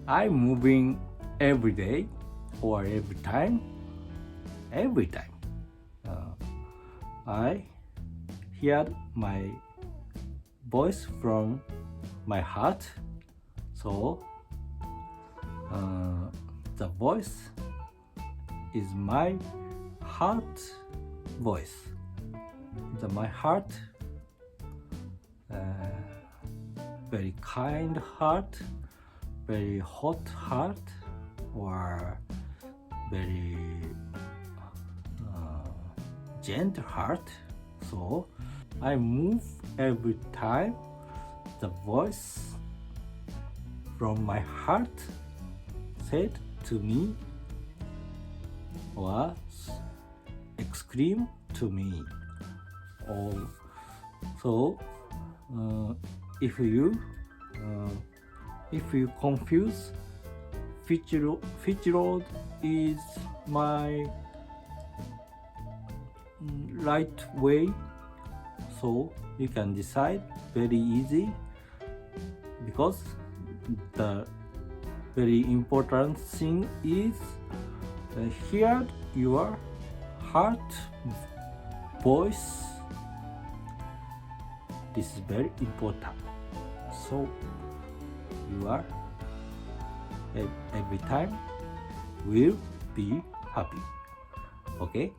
I'm moving every day or every time. I hear my voice from my heart. So the voice is my heart voice. My heart, very kind heart, very hot heart, or very gentle heart. So I move every time the voice from my heart said to me or exclaim to me. So if you confuse which road is my right way, so you can decide very easy, because the very important thing is hear your heart voice. This is very important. So you are every time will be happy. Okay?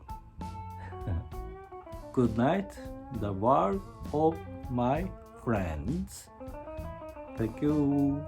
Good night, the world of my friends. Thank you.